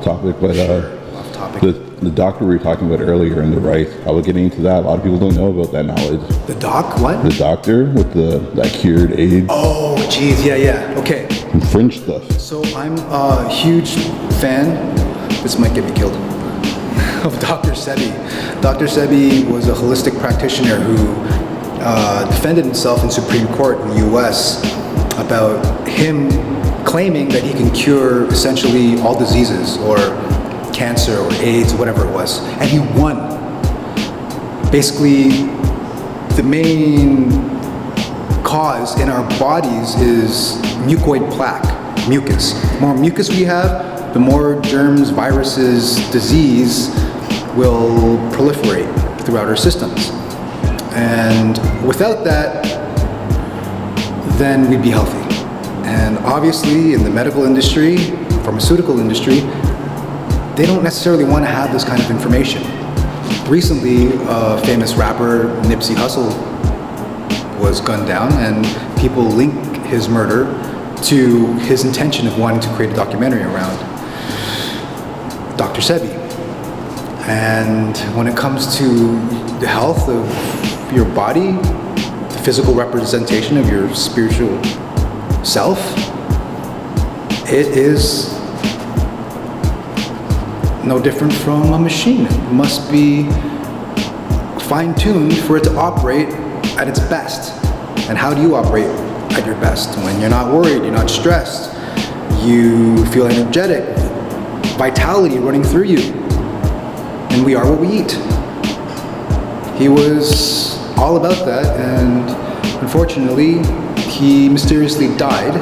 topic, but Off topic. the doctor we were talking about earlier in the right, I was getting into that. A lot of people don't know about that knowledge. The doc? What? The doctor with that cured AIDS. Oh, geez. Yeah. Okay. And fringe stuff. So I'm a huge fan. This might get me killed. Of Dr. Sebi. Dr. Sebi was a holistic practitioner who defended himself in Supreme Court in the US about him claiming that he can cure essentially all diseases or cancer or AIDS, whatever it was. And he won. Basically, the main cause in our bodies is mucoid plaque, mucus. The more mucus we have, the more germs, viruses, disease will proliferate throughout our systems. And without that, then we'd be healthy. And obviously in the medical industry, pharmaceutical industry, they don't necessarily want to have this kind of information. Recently, a famous rapper, Nipsey Hussle, was gunned down, and people link his murder to his intention of wanting to create a documentary around Dr. Sebi. And when it comes to the health of your body, the physical representation of your spiritual self, it is no different from a machine. It must be fine-tuned for it to operate at its best. And how do you operate at your best? When you're not worried, you're not stressed, you feel energetic, vitality running through you. And we are what we eat. He was all about that, and unfortunately, he mysteriously died.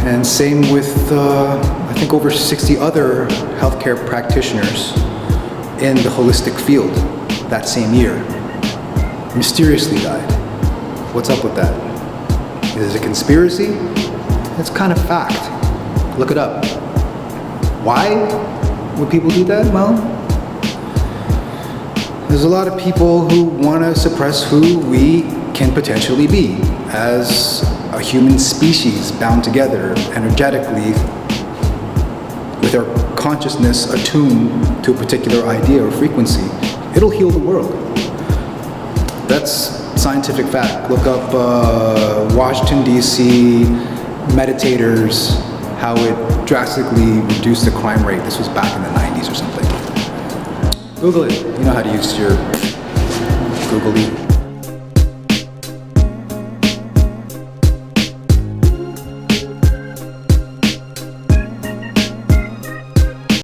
And same with, I think, over 60 other healthcare practitioners in the holistic field that same year. Mysteriously died. What's up with that? Is it a conspiracy? It's kind of fact. Look it up. Why would people do that? Well, there's a lot of people who want to suppress who we can potentially be as a human species bound together energetically with our consciousness attuned to a particular idea or frequency. It'll heal the world. That's scientific fact. Look up Washington, D.C. meditators, how it drastically reduced the crime rate. This was back in the 90s or something. Google it. You know how to use your Googly.